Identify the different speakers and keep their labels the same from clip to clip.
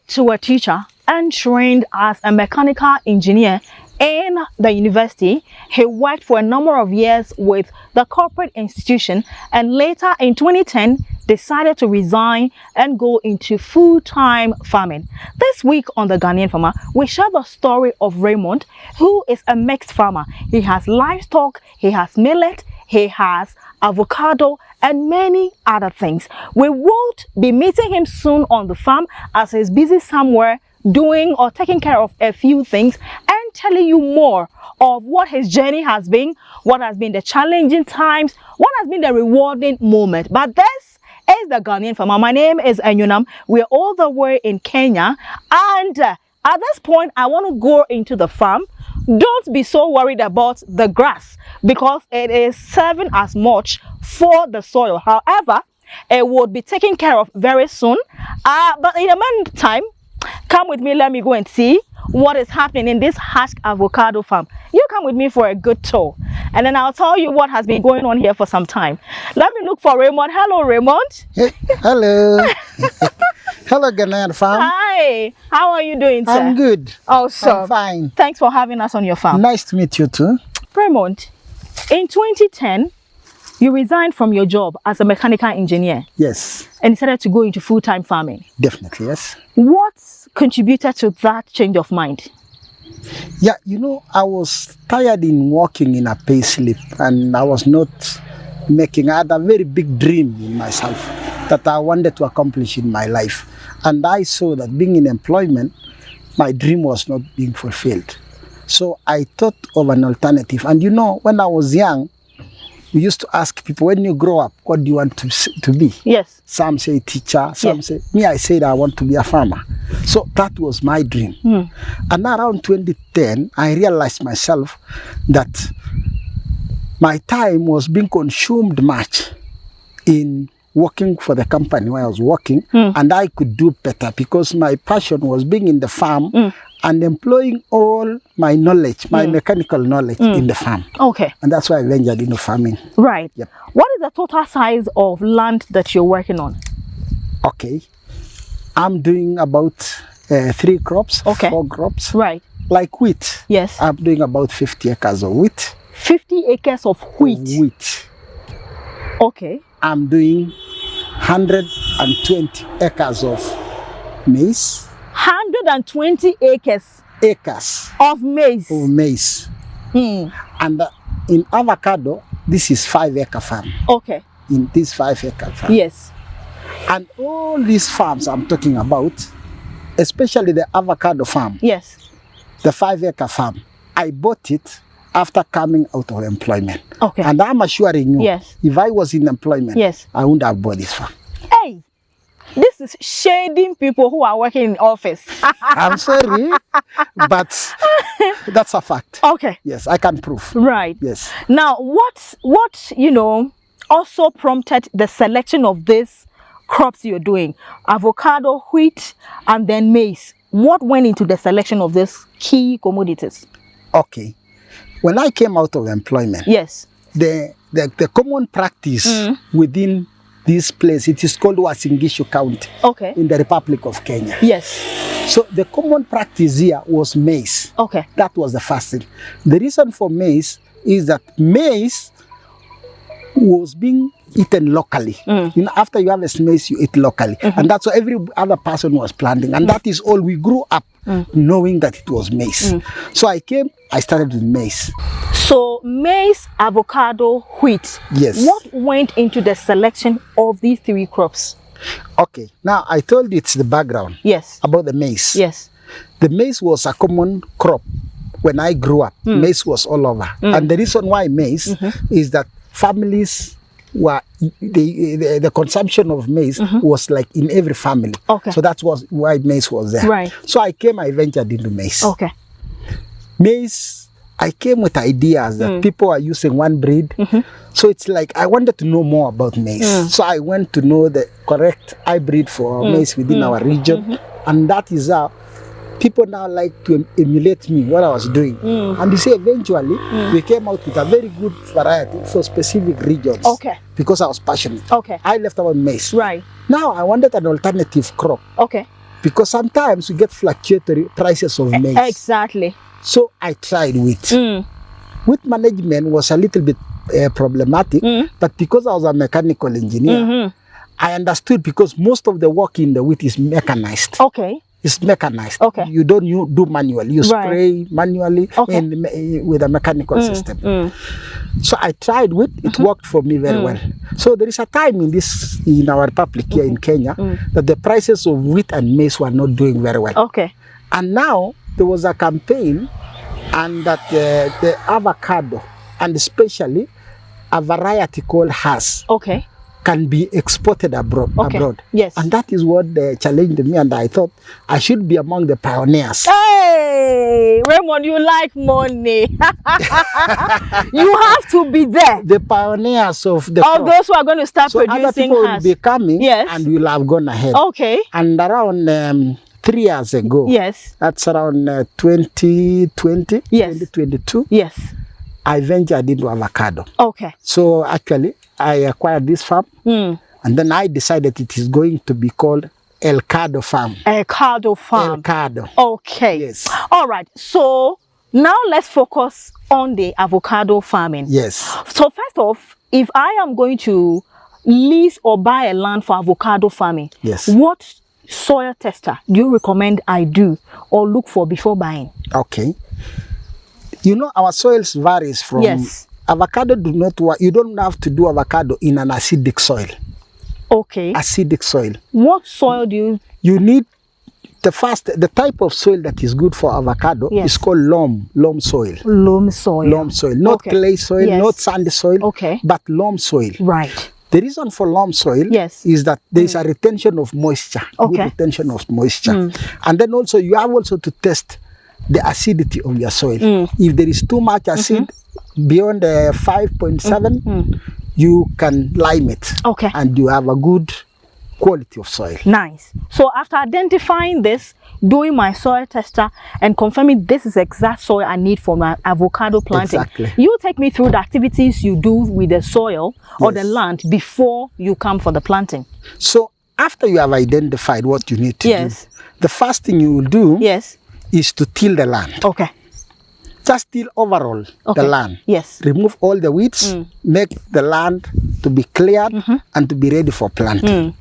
Speaker 1: to a teacher and trained as a mechanical engineer in the university. He worked for a number of years with the corporate institution and later in 2010 decided to resign and go into full-time farming. This week on The Ghanaian Farmer, we share the story of Raymond, who is a mixed farmer. He has livestock, he has millet, he has avocado and many other things. We won't be meeting him soon on the farm as he's busy somewhere doing or taking care of a few things and telling you more of what his journey has been, what has been the challenging times, what has been the rewarding moment. But this is The Ghanaian Farmer. My name is Enyunam. We're all the way in Kenya, and at this point I want to go into the farm. Don't be so worried about the grass because it is serving as much for the soil. However, it would be taken care of very soon. But in the meantime, come with me, let me go and see what is happening in this husk avocado farm. You come with me for a good tour and then I'll tell you what has been going on here for some time. Let me look for Raymond. Hello, Raymond.
Speaker 2: Hey, hello. Hello, Ghanaian farm.
Speaker 1: Hi. How are you doing, sir?
Speaker 2: I'm good.
Speaker 1: Awesome.
Speaker 2: I'm fine.
Speaker 1: Thanks for having us on your farm.
Speaker 2: Nice to meet you too.
Speaker 1: Raymond, in 2010, you resigned from your job as a mechanical engineer.
Speaker 2: Yes.
Speaker 1: And decided to go into full-time farming.
Speaker 2: Definitely, yes.
Speaker 1: What contributed to that change of mind?
Speaker 2: Yeah, you know, I was tired in working in a pay slip and I was not making. I had a very big dream in myself that I wanted to accomplish in my life. And I saw that being in employment, my dream was not being fulfilled. So I thought of an alternative. And you know, when I was young, we used to ask people, when you grow up, what do you want to be?
Speaker 1: Yes.
Speaker 2: Some say teacher, some say, me, I said I want to be a farmer. So that was my dream. And around 2010, I realized myself that my time was being consumed much in working for the company where I was working, and I could do better because my passion was being in the farm and employing all my knowledge, my mechanical knowledge in the farm.
Speaker 1: Okay.
Speaker 2: And that's why I ventured into farming.
Speaker 1: Right.
Speaker 2: Yep.
Speaker 1: What is the total size of land that you're working on?
Speaker 2: Okay. I'm doing about 3 crops,
Speaker 1: okay.
Speaker 2: 4 crops.
Speaker 1: Right.
Speaker 2: Like wheat.
Speaker 1: Yes.
Speaker 2: I'm doing about 50 acres of wheat.
Speaker 1: 50 acres of wheat?
Speaker 2: Wheat.
Speaker 1: Okay.
Speaker 2: I'm doing 120 acres of maize.
Speaker 1: 120 acres
Speaker 2: of
Speaker 1: maize.
Speaker 2: And in avocado, this is 5-acre farm.
Speaker 1: Okay.
Speaker 2: In this 5-acre farm.
Speaker 1: Yes.
Speaker 2: And all these farms I'm talking about, especially the avocado farm.
Speaker 1: Yes.
Speaker 2: The 5-acre farm. I bought it after coming out of employment.
Speaker 1: Okay.
Speaker 2: And I'm assuring you,
Speaker 1: yes,
Speaker 2: if I was in employment,
Speaker 1: yes,
Speaker 2: I wouldn't have bought this farm.
Speaker 1: Hey, this is shading people who are working in office.
Speaker 2: I'm sorry, but that's a fact.
Speaker 1: Okay.
Speaker 2: Yes, I can prove.
Speaker 1: Right.
Speaker 2: Yes.
Speaker 1: Now, what you know also prompted the selection of these crops you're doing? Avocado, wheat, and then maize. What went into the selection of these key commodities?
Speaker 2: Okay. When I came out of employment,
Speaker 1: yes,
Speaker 2: the common practice within this place, it is called Wasingishu County,
Speaker 1: okay,
Speaker 2: in the Republic of Kenya.
Speaker 1: Yes.
Speaker 2: So the common practice here was maize.
Speaker 1: Okay.
Speaker 2: That was the first thing. The reason for maize is that maize was being eaten locally. You know, after you harvest maize, you eat locally. And that's what every other person was planting. And that is all we grew up knowing that it was maize. So I started with maize.
Speaker 1: So maize, avocado, wheat.
Speaker 2: Yes.
Speaker 1: What went into the selection of these 3 crops?
Speaker 2: Okay. Now, I told you it's the background.
Speaker 1: Yes.
Speaker 2: About the maize.
Speaker 1: Yes.
Speaker 2: The maize was a common crop. When I grew up, maize was all over. And the reason why maize is that families were, the consumption of maize was like in every family.
Speaker 1: Okay.
Speaker 2: So that was why maize was there.
Speaker 1: Right.
Speaker 2: So I ventured into maize.
Speaker 1: Okay.
Speaker 2: Maize, I came with ideas that people are using one breed. So it's like I wanted to know more about maize. So I went to know the correct hybrid for maize within our region. And that is how people now like to emulate me, what I was doing. And you see, eventually, we came out with a very good variety for specific regions.
Speaker 1: Okay.
Speaker 2: Because I was passionate.
Speaker 1: Okay.
Speaker 2: I left about maize.
Speaker 1: Right.
Speaker 2: Now I wanted an alternative crop.
Speaker 1: Okay.
Speaker 2: because sometimes we get fluctuatory prices of maize.
Speaker 1: Exactly.
Speaker 2: So I tried wheat. Wheat management was a little bit problematic, but because I was a mechanical engineer, I understood because most of the work in the wheat is mechanized.
Speaker 1: Okay.
Speaker 2: It's mechanized.
Speaker 1: Okay.
Speaker 2: You don't do manually. You spray manually with a mechanical system. So I tried wheat. It worked for me very well. So there is a time in our republic here in Kenya that the prices of wheat and maize were not doing very well.
Speaker 1: Okay.
Speaker 2: And now there was a campaign, and that the avocado, and especially a variety called Hass, can be exported abroad.
Speaker 1: Yes.
Speaker 2: And that is what challenged me, and I thought I should be among the pioneers.
Speaker 1: Hey, Raymond, you like money. You have to be there.
Speaker 2: The pioneers of
Speaker 1: those who are going to start producing
Speaker 2: other people will be coming, and will have gone ahead.
Speaker 1: Okay.
Speaker 2: And around 3 years ago, that's around 2020, 2022, I ventured into avocado. Okay. So actually, I acquired this farm, and then I decided it is going to be called Elcado Farm.
Speaker 1: Elcado Farm.
Speaker 2: Elcado.
Speaker 1: Okay.
Speaker 2: Yes.
Speaker 1: All right. So now let's focus on the avocado farming.
Speaker 2: Yes.
Speaker 1: So first off, if I am going to lease or buy a land for avocado farming, what soil tester do you recommend I do or look for before buying?
Speaker 2: Okay. You know, our soils varies from avocado. You don't have to do avocado in an acidic soil. Okay. Acidic soil.
Speaker 1: What soil do
Speaker 2: you need? The type of soil that is good for avocado is called loam soil.
Speaker 1: Loam soil.
Speaker 2: Loam soil. Not clay soil, not sandy soil, but loam soil.
Speaker 1: Right.
Speaker 2: The reason for loam soil is that there is a retention of moisture. Good retention of moisture. And then also you have to test the acidity of your soil. If there is too much acid, beyond 5.7, you can lime it. Okay. And you have a good quality of soil.
Speaker 1: Nice. So after identifying this, doing my soil tester and confirming this is exact soil I need for my avocado planting. Exactly. You take me through the activities you do with the soil or the land before you come for the planting.
Speaker 2: So after you have identified what you need to do, the first thing you will do is to till the land. Okay. Just till overall the land. Yes. Remove all the weeds, make the land to be cleared and to be ready for planting.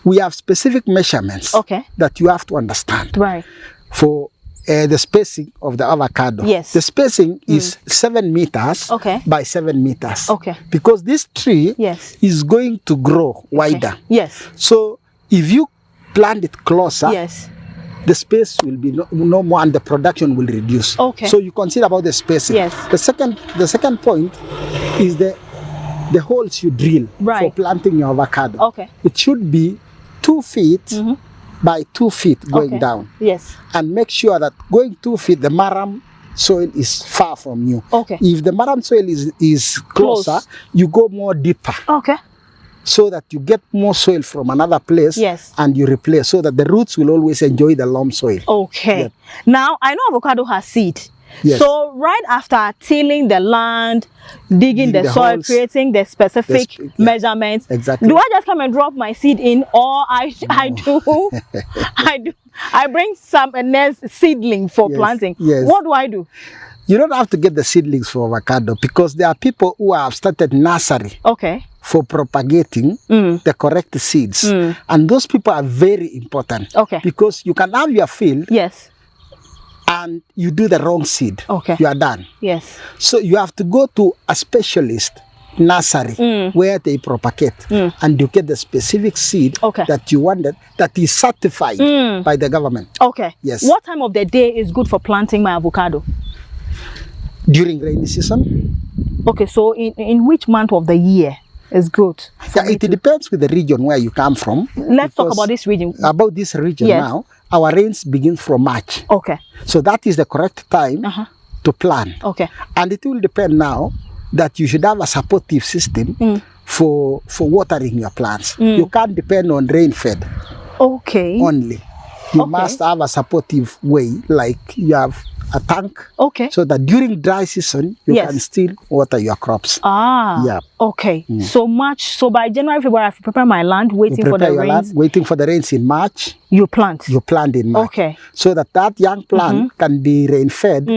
Speaker 2: We have specific measurements that you have to understand. Right. For the spacing of the avocado. Yes. The spacing is 7 meters by 7 meters. Okay. Because this tree is going to grow wider. Yes. So if you plant it closer, the space will be no more and the production will reduce. Okay. So you consider about the spacing. Yes. The second point is the holes you drill for planting your avocado. Okay. It should be 2 feet by 2 feet going down. Yes. And make sure that going 2 feet, the maram soil is far from you. Okay. If the maram soil is closer, you go more deeper. Okay. So that you get more soil from another place and you replace so that the roots will always enjoy the loam soil. Okay. Yep. Now, I know avocado has seed. Yes. So right after tilling the land, digging the soil, holes, creating the specific measurements, do I just come and drop my seed in, or I bring some seedling for planting? Yes. What do I do? You don't have to get the seedlings for avocado because there are people who have started nursery. Okay. For propagating the correct seeds. And those people are very important. Okay. Because you can have your field. Yes. And you do the wrong seed. Okay. You are done. Yes. So you have to go to a specialist nursery where they propagate and you get the specific seed that you wanted that is certified by the government. Okay. Yes.
Speaker 1: What time of the day is good for planting my avocado?
Speaker 2: During rainy season.
Speaker 1: Okay, so in which month of the year is good?
Speaker 2: Yeah, it depends with the region where you come from.
Speaker 1: Let's talk about this region.
Speaker 2: About this region now, our rains begin from March. Okay. So that is the correct time to plant. Okay. And it will depend now that you should have a supportive system for watering your plants. You can't depend on rain fed. Okay. Only. You must have a supportive way, like you have a tank.
Speaker 1: Okay.
Speaker 2: So that during dry season, you can still water your crops.
Speaker 1: Ah.
Speaker 2: Yeah.
Speaker 1: Okay. So by January, February, I have to prepare my land, waiting for the rains.
Speaker 2: Waiting for the rains in March.
Speaker 1: You plant.
Speaker 2: You plant in March.
Speaker 1: Okay.
Speaker 2: So that young plant can be rain fed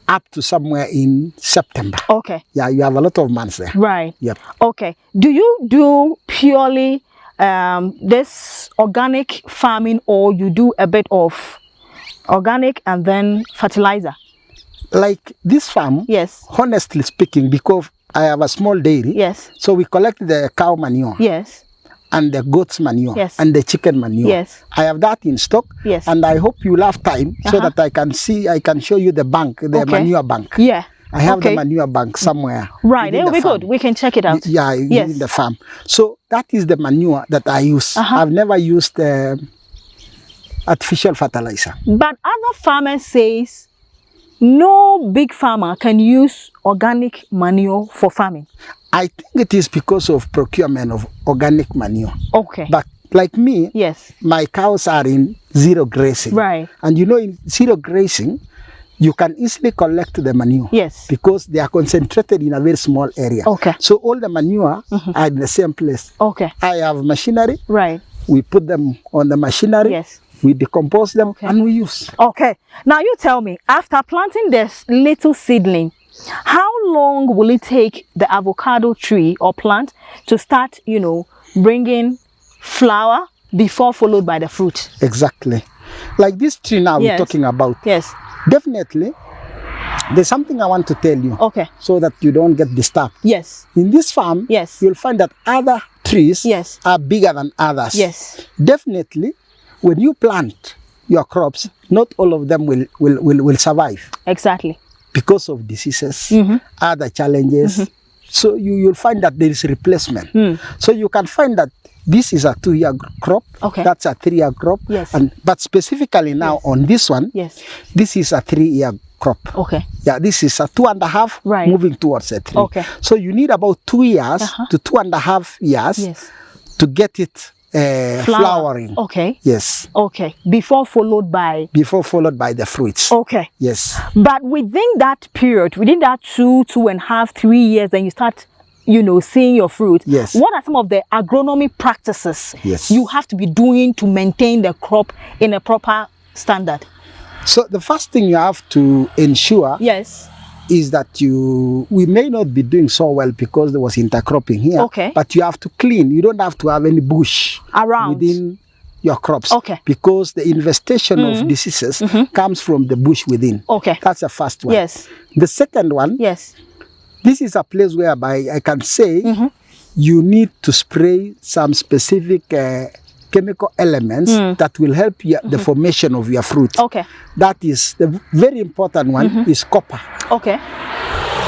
Speaker 2: up to somewhere in September.
Speaker 1: Okay.
Speaker 2: Yeah, you have a lot of months there.
Speaker 1: Right.
Speaker 2: Yep.
Speaker 1: Okay. Do you do purely this organic farming, or you do a bit of organic and then fertilizer?
Speaker 2: Like this farm,
Speaker 1: yes,
Speaker 2: honestly speaking, because I have a small dairy,
Speaker 1: yes,
Speaker 2: so we collect the cow manure,
Speaker 1: yes,
Speaker 2: and the goat's manure,
Speaker 1: yes,
Speaker 2: and the chicken manure.
Speaker 1: Yes.
Speaker 2: I have that in stock.
Speaker 1: Yes.
Speaker 2: And I hope you'll have time so that I can show you the bank, the manure bank.
Speaker 1: Yeah.
Speaker 2: I have the manure bank somewhere.
Speaker 1: Right, it will be good. We can check it out.
Speaker 2: Yeah,
Speaker 1: yes,
Speaker 2: in the farm. So that is the manure that I use. I've never used artificial fertilizer.
Speaker 1: But other farmers says no big farmer can use organic manure for farming.
Speaker 2: I think it is because of procurement of organic manure.
Speaker 1: Okay.
Speaker 2: But like me,
Speaker 1: yes,
Speaker 2: my cows are in zero grazing.
Speaker 1: Right.
Speaker 2: And you know, in zero grazing, you can easily collect the manure.
Speaker 1: Yes.
Speaker 2: Because they are concentrated in a very small area.
Speaker 1: Okay.
Speaker 2: So all the manure are in the same place.
Speaker 1: Okay.
Speaker 2: I have machinery.
Speaker 1: Right.
Speaker 2: We put them on the machinery.
Speaker 1: Yes.
Speaker 2: We decompose them and we use.
Speaker 1: Okay. Now you tell me, after planting this little seedling, how long will it take the avocado tree or plant to start, bringing flower before followed by the fruit?
Speaker 2: Exactly. Like this tree now we're talking about.
Speaker 1: Yes.
Speaker 2: Definitely, there's something I want to tell you.
Speaker 1: Okay.
Speaker 2: So that you don't get disturbed.
Speaker 1: Yes.
Speaker 2: In this farm,
Speaker 1: yes,
Speaker 2: you'll find that other trees are bigger than others.
Speaker 1: Yes.
Speaker 2: Definitely, when you plant your crops, not all of them will survive.
Speaker 1: Exactly.
Speaker 2: Because of diseases, other challenges. So you'll find that there is replacement. So you can find that this is a 2-year crop.
Speaker 1: Okay.
Speaker 2: That's a 3-year crop.
Speaker 1: Yes.
Speaker 2: But specifically now on this one, this is a 3-year crop.
Speaker 1: Okay.
Speaker 2: Yeah, this is a 2.5 moving towards a 3.
Speaker 1: Okay.
Speaker 2: So you need about 2 years to 2.5 years to get it flowering.
Speaker 1: Okay.
Speaker 2: Yes.
Speaker 1: Okay. Before followed by
Speaker 2: the fruits.
Speaker 1: Okay.
Speaker 2: Yes.
Speaker 1: But within that period, within that 2.5, 3 years, then you start, seeing your fruit.
Speaker 2: Yes.
Speaker 1: What are some of the agronomy practices you have to be doing to maintain the crop in a proper standard?
Speaker 2: So the first thing you have to ensure is that we may not be doing so well because there was intercropping here.
Speaker 1: Okay.
Speaker 2: But you have to clean. You don't have to have any bush
Speaker 1: around
Speaker 2: within your crops.
Speaker 1: Okay.
Speaker 2: Because the infestation of diseases comes from the bush within.
Speaker 1: Okay.
Speaker 2: That's the first one.
Speaker 1: Yes.
Speaker 2: The second one.
Speaker 1: Yes.
Speaker 2: This is a place whereby I can say you need to spray some specific chemical elements that will help the formation of your fruit.
Speaker 1: Okay.
Speaker 2: That is the very important one is copper.
Speaker 1: Okay.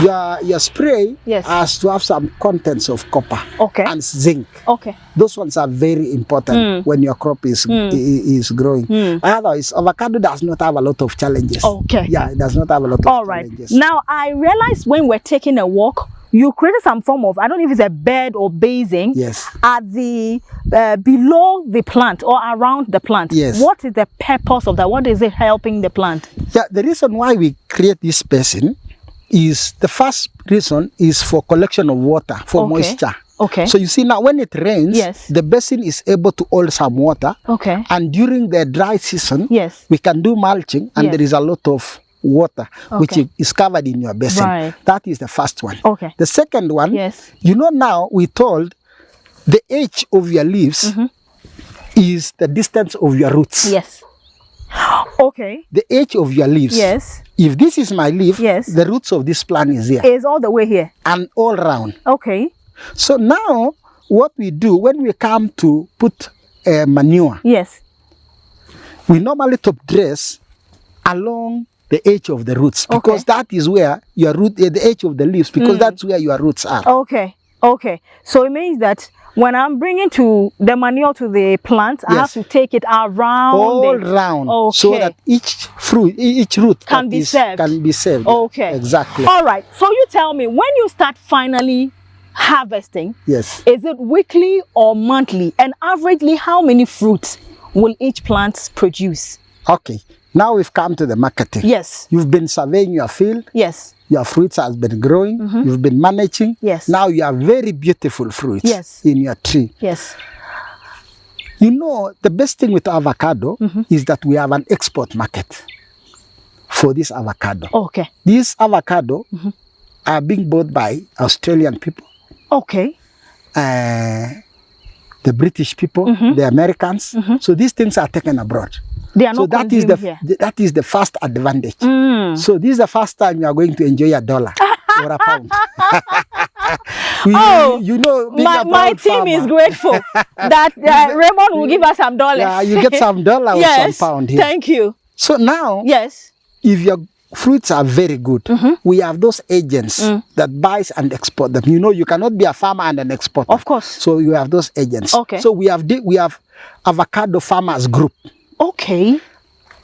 Speaker 2: Your spray has to have some contents of copper and zinc.
Speaker 1: Okay.
Speaker 2: Those ones are very important when your crop is growing. Otherwise, avocado does not have a lot of challenges.
Speaker 1: Okay.
Speaker 2: Yeah, it does not have a lot of challenges.
Speaker 1: Now, I realized when we're taking a walk, you created some form of, I don't know if it's a bed or basin, at the below the plant or around the plant.
Speaker 2: Yes.
Speaker 1: What is the purpose of that? What is it helping the plant?
Speaker 2: Yeah, the reason why we create this basin is, the first reason is for collection of water, for moisture.
Speaker 1: Okay.
Speaker 2: So you see now when it rains, the basin is able to hold some water.
Speaker 1: Okay.
Speaker 2: And during the dry season, we can do mulching and there is a lot of water which is covered in your basin.
Speaker 1: Right.
Speaker 2: That is the first one.
Speaker 1: Okay.
Speaker 2: The second one, now we told the age of your leaves is the distance of your roots.
Speaker 1: Yes. Okay.
Speaker 2: The age of your leaves.
Speaker 1: Yes.
Speaker 2: If this is my leaf, the roots of this plant is here.
Speaker 1: Is all the way here.
Speaker 2: And all round.
Speaker 1: Okay.
Speaker 2: So now what we do when we come to put manure, we normally top dress along the edge of the roots, because that is where your root, the edge of the leaves, because that's where your roots are.
Speaker 1: Okay. Okay. So it means that when I'm bringing the manure to the plant, I have to take it around.
Speaker 2: All round. So that each root
Speaker 1: can be saved. Okay.
Speaker 2: Exactly.
Speaker 1: All right. So you tell me, when you start finally harvesting, is it weekly or monthly? And averagely, how many fruits will each plant produce?
Speaker 2: Okay. Now we've come to the marketing.
Speaker 1: Yes.
Speaker 2: You've been surveying your field.
Speaker 1: Yes.
Speaker 2: Your fruits has been growing. You've been managing.
Speaker 1: Yes.
Speaker 2: Now you have very beautiful fruits
Speaker 1: Yes.
Speaker 2: in your tree.
Speaker 1: Yes.
Speaker 2: You know, the best thing with avocado is that we have an export market for this avocado.
Speaker 1: Okay.
Speaker 2: This avocado are being bought by Australian people,
Speaker 1: Okay.
Speaker 2: the British people, the Americans. So these things are taken abroad.
Speaker 1: They are
Speaker 2: So
Speaker 1: not
Speaker 2: that is
Speaker 1: consumed here.
Speaker 2: that is the first advantage. So this is the first time you are going to enjoy a dollar or a pound. You know, being a
Speaker 1: my
Speaker 2: proud
Speaker 1: team is
Speaker 2: farmer,
Speaker 1: grateful that Raymond will give us some dollars.
Speaker 2: Yeah, you get some dollar or
Speaker 1: Yes.
Speaker 2: some pound here.
Speaker 1: Thank you.
Speaker 2: So now,
Speaker 1: Yes.
Speaker 2: if your fruits are very good, we have those agents that buys and export them. You know, you cannot be a farmer and an exporter.
Speaker 1: Of course.
Speaker 2: So you have those agents.
Speaker 1: Okay.
Speaker 2: So we have avocado farmers group,
Speaker 1: Okay.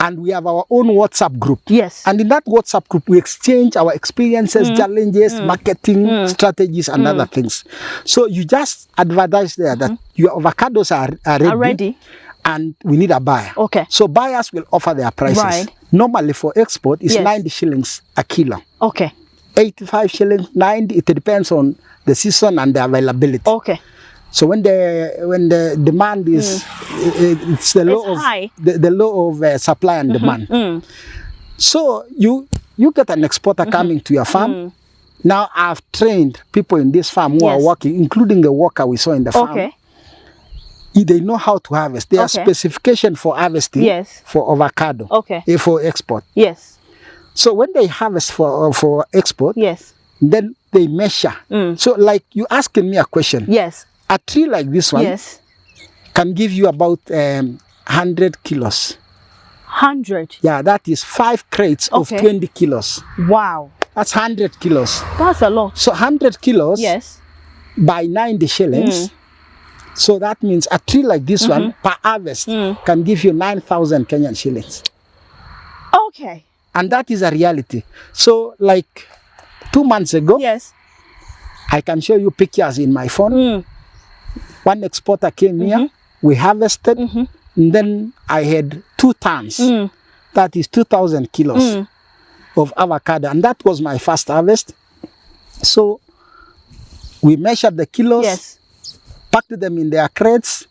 Speaker 2: and we have our own WhatsApp group.
Speaker 1: Yes.
Speaker 2: And in that WhatsApp group, we exchange our experiences, challenges, marketing strategies, and other things. So you just advertise there that your avocados are ready.
Speaker 1: Ready.
Speaker 2: And we need a buyer.
Speaker 1: Okay.
Speaker 2: So buyers will offer their prices.
Speaker 1: Right.
Speaker 2: Normally for export, it's
Speaker 1: Yes.
Speaker 2: 90 shillings a kilo.
Speaker 1: Okay.
Speaker 2: 85 shillings, 90, it depends on the season and the availability.
Speaker 1: Okay.
Speaker 2: So when the demand is, it's the law
Speaker 1: It's
Speaker 2: of
Speaker 1: high.
Speaker 2: the law of supply and demand. So you get an exporter coming to your farm. Now I've trained people in this farm who are
Speaker 1: Yes.
Speaker 2: working, including the worker we saw in the farm.
Speaker 1: Okay.
Speaker 2: They know how to harvest. There are
Speaker 1: Okay.
Speaker 2: specifications for harvesting
Speaker 1: Yes.
Speaker 2: for avocado,
Speaker 1: Okay.
Speaker 2: for export.
Speaker 1: Yes.
Speaker 2: So when they harvest for export,
Speaker 1: Yes.
Speaker 2: then they measure. So like you asking me a question,
Speaker 1: Yes.
Speaker 2: a tree like this one
Speaker 1: Yes.
Speaker 2: can give you about 100 kilos.
Speaker 1: 100.
Speaker 2: Yeah, that is 5 crates of
Speaker 1: Okay.
Speaker 2: 20 kilos.
Speaker 1: Wow.
Speaker 2: That's 100 kilos.
Speaker 1: That's a lot.
Speaker 2: So 100 kilos
Speaker 1: Yes.
Speaker 2: by 90 shillings. So that means a tree like this one per harvest can give you 9,000 Kenyan shillings.
Speaker 1: Okay.
Speaker 2: And that is a reality. So like 2 months ago,
Speaker 1: Yes.
Speaker 2: I can show you pictures in my phone. One exporter came here, we harvested, and then I had 2 tons. That is 2,000 kilos of avocado. And that was my first harvest. So we measured the kilos,
Speaker 1: Yes.
Speaker 2: packed them in their crates,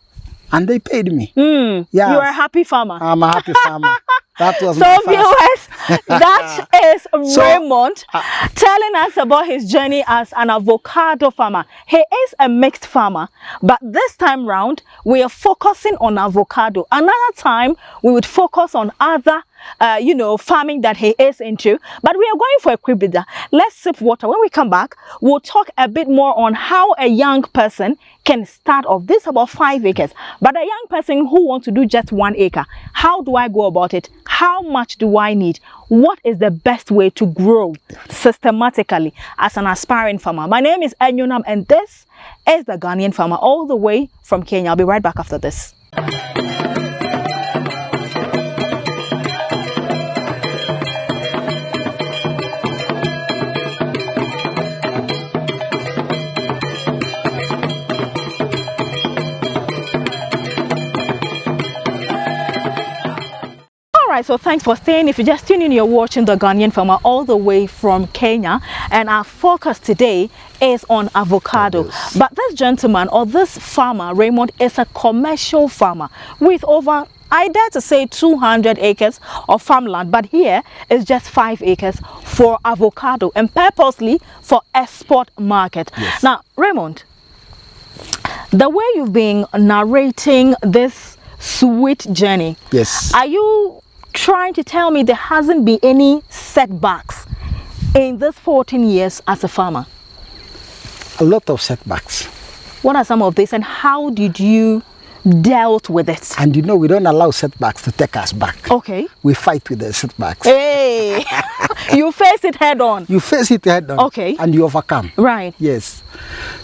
Speaker 2: and they paid me.
Speaker 1: Yeah.
Speaker 2: Yes.
Speaker 1: You are a happy farmer.
Speaker 2: I'm a happy farmer. That was
Speaker 1: So
Speaker 2: my first.
Speaker 1: viewers, that is Raymond telling us about his journey as an avocado farmer. He is a mixed farmer, but this time round, we are focusing on avocado. Another time, we would focus on other farming that he is into. But we are going for a quick breather. Let's sip water. When we come back, we'll talk a bit more on how a young person can start off. This is about 5 acres. But a young person who wants to do just 1 acre, how do I go about it? How much do I need? What is the best way to grow systematically as an aspiring farmer? My name is Enyonam, and this is the Ghanaian Farmer, all the way from Kenya. I'll be right back after this. Alright, so thanks for staying. If you're just tuning in, you're watching the Ghanaian Farmer all the way from Kenya, and our focus today is on avocado. But this gentleman, or this farmer, Raymond, is a commercial farmer with over, I dare to say, 200 acres of farmland, but here is just 5 acres for avocado and purposely for export market.
Speaker 2: Yes.
Speaker 1: Now, Raymond, the way you've been narrating this sweet journey,
Speaker 2: Yes.
Speaker 1: are you trying to tell me there hasn't been any setbacks in this 14 years as a farmer?
Speaker 2: A lot of setbacks.
Speaker 1: What are some of these, and how did you dealt with it?
Speaker 2: And you know, we don't allow setbacks to take us back.
Speaker 1: Okay.
Speaker 2: We fight with the setbacks.
Speaker 1: Hey, you face it head on.
Speaker 2: You face it head on.
Speaker 1: Okay.
Speaker 2: And you overcome.
Speaker 1: Right.
Speaker 2: Yes.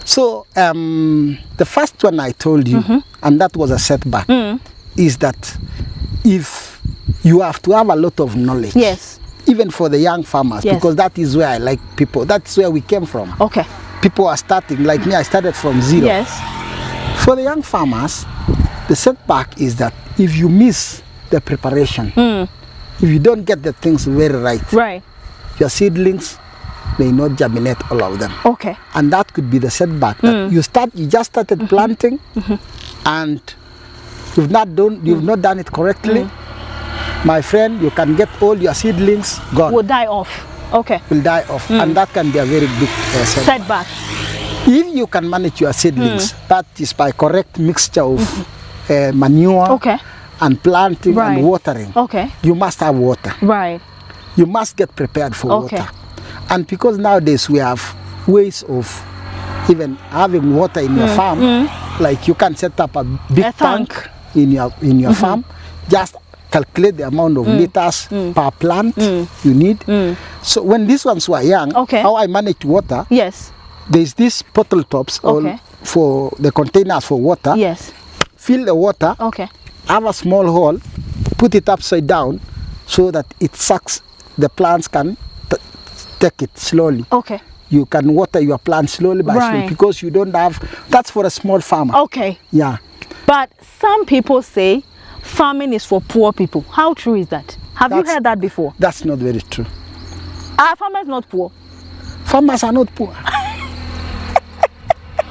Speaker 2: So the first one I told you, and that was a setback, is that if you have to have a lot of knowledge.
Speaker 1: Yes.
Speaker 2: Even for the young farmers,
Speaker 1: Yes.
Speaker 2: because that is where I like people. That's where we came from.
Speaker 1: Okay.
Speaker 2: People are starting, like me, I started from zero.
Speaker 1: Yes.
Speaker 2: For the young farmers, the setback is that if you miss the preparation. If you don't get the things very right, your seedlings may not germinate all of them.
Speaker 1: Okay.
Speaker 2: And that could be the setback. That you just started planting, and you've not done it correctly. My friend, you can get all your seedlings gone.
Speaker 1: Will die off. Okay.
Speaker 2: Will die off, and that can be a very big setback. If you can manage your seedlings, that is by correct mixture of manure and planting and watering.
Speaker 1: Okay.
Speaker 2: You must have water.
Speaker 1: Right.
Speaker 2: You must get prepared for water. And because nowadays we have ways of even having water in your farm, like you can set up a big tank in your farm, just calculate the amount of liters per plant you need. So when these ones were young, how I managed water, there's these bottle tops for the containers for water. Fill the water, have a small hole, put it upside down so that it sucks. The plants can take it slowly. You can water your plants slowly by slowly because you don't have, that's for a small farmer. Yeah.
Speaker 1: But some people say farming is for poor people. How true is that? Have you heard that before?
Speaker 2: That's not very true.
Speaker 1: Are farmers not poor?
Speaker 2: Farmers are not poor.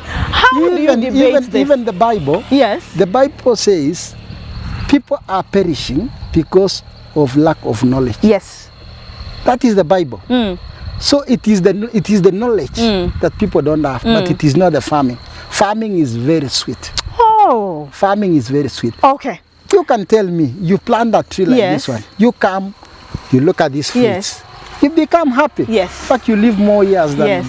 Speaker 1: How do you debate this?
Speaker 2: Even the Bible, the Bible says people are perishing because of lack of knowledge. That is the Bible. So it is the knowledge that people don't have, but it is not the farming. Farming is very sweet. Farming is very sweet. You can tell me, you plant that tree like this one. You come, you look at these fruits. You become happy. But you live more years than...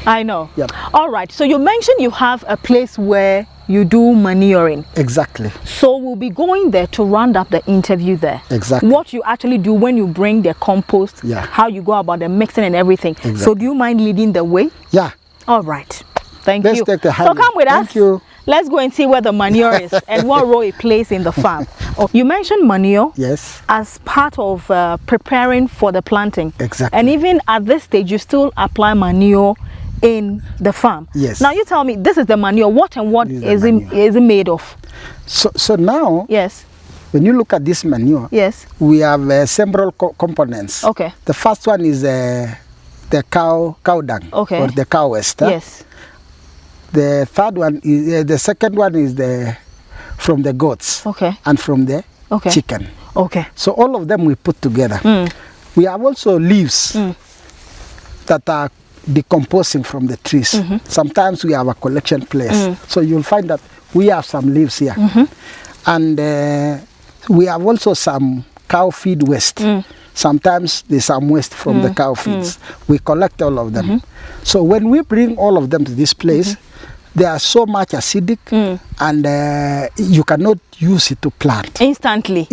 Speaker 1: I know. All right. So you mentioned you have a place where you do manuring.
Speaker 2: Exactly.
Speaker 1: So we'll be going there to round up the interview there.
Speaker 2: Exactly.
Speaker 1: What you actually do when you bring the compost, how you go about the mixing and everything. So do you mind leading the way?
Speaker 2: Yeah.
Speaker 1: All right. Thank
Speaker 2: Let's
Speaker 1: you.
Speaker 2: Take the highway.
Speaker 1: So come with us.
Speaker 2: Thank you.
Speaker 1: Let's go and see where the manure is and what role it plays in the farm. You mentioned manure as part of preparing for the planting.
Speaker 2: Exactly.
Speaker 1: And even at this stage, you still apply manure in the farm. Now you tell me, this is the manure. What and what is it made of?
Speaker 2: So now, when you look at this manure, we have several components. The first one is the cow dung or the cow waste. The third one is the second one is from the goats and from the chicken. So all of them we put together. We have also leaves that are decomposing from the trees. Sometimes we have a collection place. So you'll find that we have some leaves here. And we have also some cow feed waste. Sometimes there's some waste from the cow feeds. We collect all of them. So when we bring all of them to this place, they are so much acidic and you cannot use it to plant. Instantly.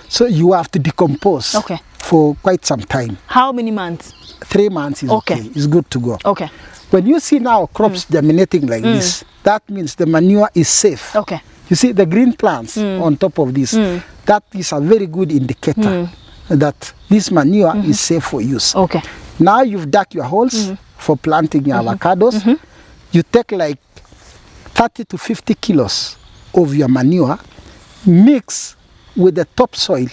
Speaker 2: So you have to decompose for quite some time. How many months? 3 months is okay. It's good to go. When you see now crops germinating like this, that means the manure is safe. You see the green plants on top of this, that is a very good indicator that this manure is safe for use. Now you've dug your holes for planting your avocados. You take like 30 to 50 kilos of your manure, mix with the topsoil.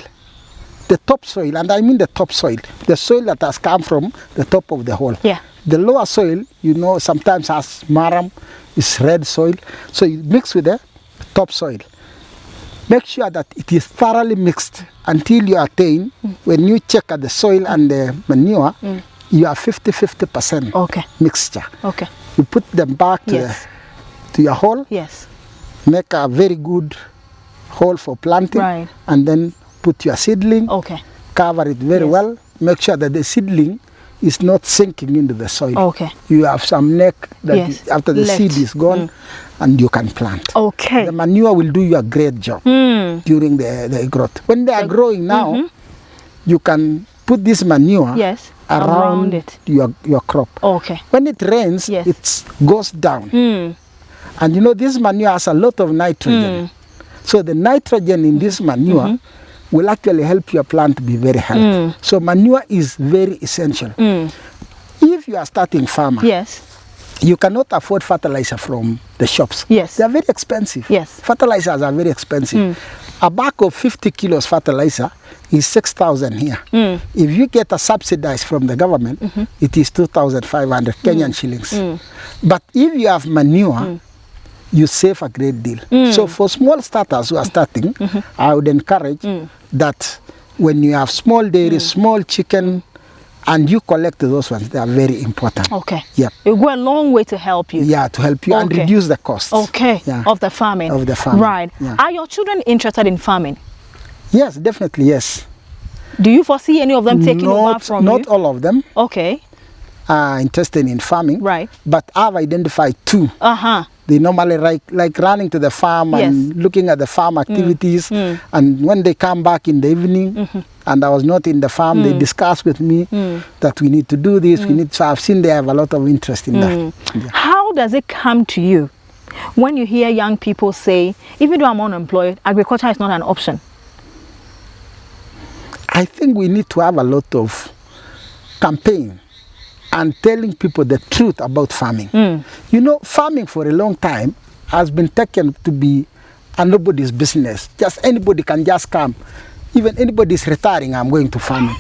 Speaker 2: The topsoil, and I mean the topsoil, the soil that has come from the top of the hole. The lower soil, you know, sometimes has marram, is red soil. So you mix with the topsoil. Make sure that it is thoroughly mixed until you attain, when you check at the soil and the manure, you are 50% mixture. You put them back to your hole, make a very good hole for planting, and then put your seedling, cover it very well, make sure that the seedling is not sinking into the soil. You have some neck that after the seed is gone, and you can plant. The manure will do you a great job during the growth. When they are growing now, you can put this manure around it. your crop. When it rains, it goes down. And you know, this manure has a lot of nitrogen. So the nitrogen in this manure will actually help your plant to be very healthy. So manure is very essential. If you are starting farmer, you cannot afford fertilizer from the shops. They are very expensive. Fertilizers are very expensive. A bag of 50 kilos fertilizer is 6,000 here. If you get a subsidized from the government, it is 2,500 Kenyan shillings. But if you have manure, you save a great deal. So for small starters who are starting, I would encourage that when you have small dairy, small chicken, and you collect those ones, they are very important.
Speaker 1: Okay.
Speaker 2: Yeah.
Speaker 1: It will go a long way to help you.
Speaker 2: Yeah, to help you and reduce the cost.
Speaker 1: Okay.
Speaker 2: Yeah.
Speaker 1: Of the farming.
Speaker 2: Of the farming.
Speaker 1: Right.
Speaker 2: Yeah.
Speaker 1: Are your children interested in farming?
Speaker 2: Yes, definitely, yes.
Speaker 1: Do you foresee any of them taking over from you?
Speaker 2: Not all of them
Speaker 1: Okay.
Speaker 2: are interested in farming.
Speaker 1: Right.
Speaker 2: But I've identified two. They normally like running to the farm and looking at the farm activities. And when they come back in the evening, and I was not in the farm, they discuss with me that we need to do this. We need. So I've seen they have a lot of interest in that. Yeah.
Speaker 1: How does it come to you when you hear young people say, even though I'm unemployed, agriculture is not an option?
Speaker 2: I think we need to have a lot of campaign and telling people the truth about farming. You know, farming for a long time has been taken to be a nobody's business. Just anybody can just come. Even anybody is retiring, I'm going to farming.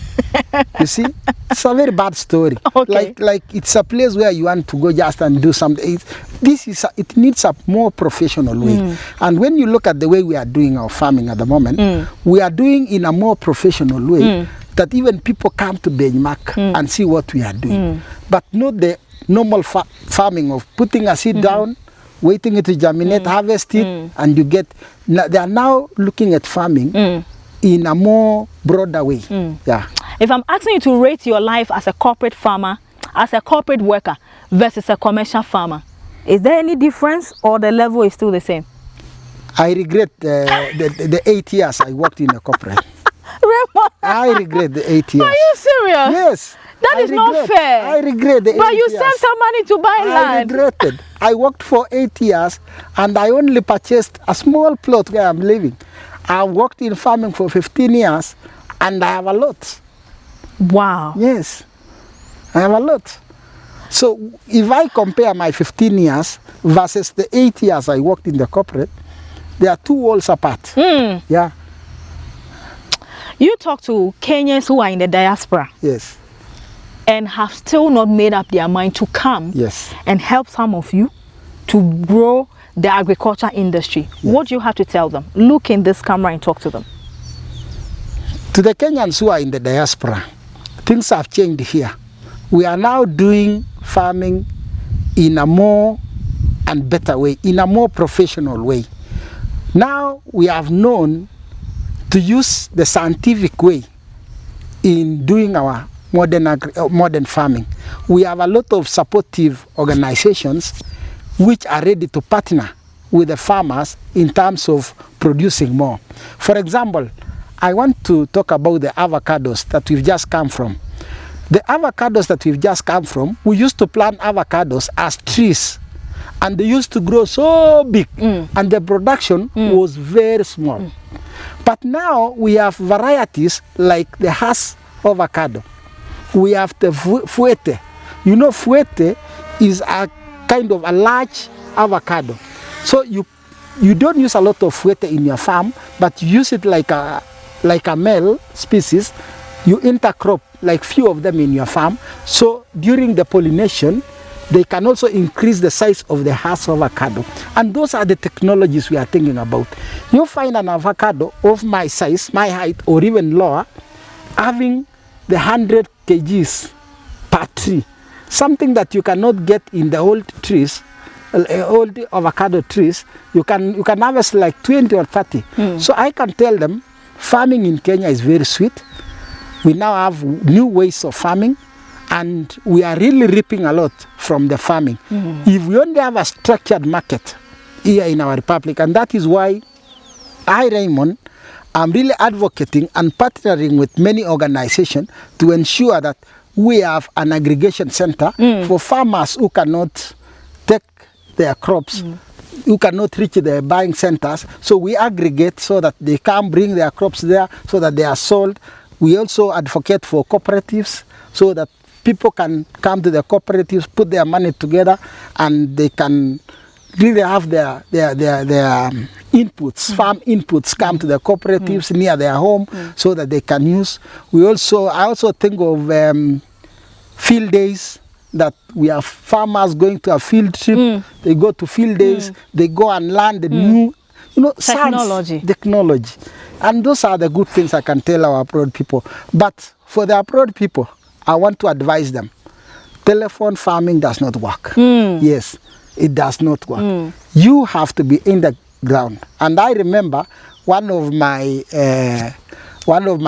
Speaker 2: You see, it's a very bad story.
Speaker 1: Okay.
Speaker 2: Like it's a place where you want to go just and do something. It needs a more professional way. And when you look at the way we are doing our farming at the moment, we are doing in a more professional way. That even people come to benchmark and see what we are doing. But not the normal farming of putting a seed down, waiting it to germinate, harvest it, and you get... They are now looking at farming in a more broader way. Yeah.
Speaker 1: If I'm asking you to rate your life as a corporate farmer, as a corporate worker versus a commercial farmer, is there any difference or the level is still the same?
Speaker 2: I regret the 8 years I worked in a corporate.
Speaker 1: Raymond.
Speaker 2: I regret the 8 years.
Speaker 1: Are you serious?
Speaker 2: Yes.
Speaker 1: That is not fair.
Speaker 2: I regret the 8 years.
Speaker 1: But you saved some money to buy land.
Speaker 2: I regretted. I worked for 8 years and I only purchased a small plot where I'm living. I worked in farming for 15 years and I have a lot.
Speaker 1: Wow.
Speaker 2: Yes. I have a lot. So if I compare my 15 years versus the 8 years I worked in the corporate, they are 2 worlds apart. Yeah.
Speaker 1: You talk to Kenyans who are in the diaspora.
Speaker 2: Yes.
Speaker 1: And have still not made up their mind to come and help some of you to grow the agriculture industry. What do you have to tell them? Look in this camera and talk to them.
Speaker 2: To the Kenyans who are in the diaspora, things have changed here. We are now doing farming in a more and better way, in a more professional way. Now we have known to use the scientific way in doing our modern farming. We have a lot of supportive organizations which are ready to partner with the farmers in terms of producing more. For example, I want to talk about the avocados that we've just come from. The avocados that we've just come from, we used to plant avocados as trees and they used to grow so big and the production was very small. But now we have varieties like the Hass avocado. We have the fuete. You know, fuete is a kind of a large avocado. So you don't use a lot of fuete in your farm, but you use it like a male species. You intercrop like few of them in your farm. So during the pollination, they can also increase the size of the Hass avocado. And those are the technologies we are thinking about. You find an avocado of my size, my height, or even lower, having the 100 kgs per tree. Something that you cannot get in the old trees, old avocado trees. You can harvest like 20 or 30. So I can tell them, farming in Kenya is very sweet. We now have new ways of farming. And we are really reaping a lot from the farming. If we only have a structured market here in our republic, and that is why I, Raymond, I'm really advocating and partnering with many organizations to ensure that we have an aggregation center for farmers who cannot take their crops, who cannot reach the buying centers. So we aggregate so that they can bring their crops there so that they are sold. We also advocate for cooperatives so that people can come to the cooperatives, put their money together, and they can really have their inputs, farm inputs come to the cooperatives near their home so that they can use. I also think of field days, that we have farmers going to a field trip. They go to field days, they go and learn the new, technology. And those are the good things I can tell our abroad people. But for the abroad people, I want to advise them. Telephone farming does not work. Yes, it does not work. You have to be in the ground. And I remember one of my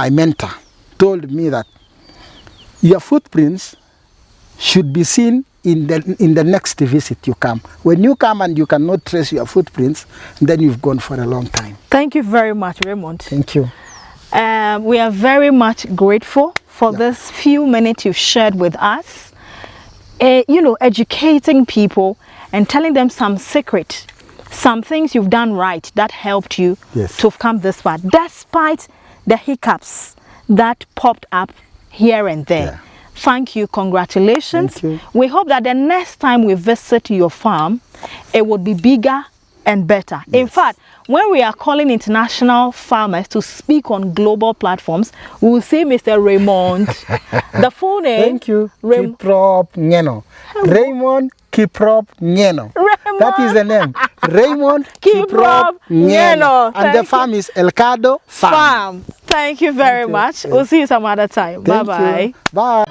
Speaker 2: mentor told me that your footprints should be seen in the next visit you come. When you come and you cannot trace your footprints, then you've gone for a long time.
Speaker 1: Thank you very much, Raymond.
Speaker 2: Thank you.
Speaker 1: We are very much grateful for this few minutes you've shared with us. Educating people and telling them some secret, some things you've done right that helped you to come this far, despite the hiccups that popped up here and there.
Speaker 2: Yeah.
Speaker 1: Thank you, congratulations.
Speaker 2: Thank you.
Speaker 1: We hope that the next time we visit your farm, it would be bigger and better. Yes. In fact, when we are calling international farmers to speak on global platforms, we will see Mr. Raymond. The full name.
Speaker 2: Thank you. Kiprop Ngeno. Raymond Kiprop Ngeno. That is the name. Raymond Kiprop Ngeno. And the farm is Elcado Farm.
Speaker 1: Thank you very much. We'll see you some other time. Bye-bye.
Speaker 2: Bye.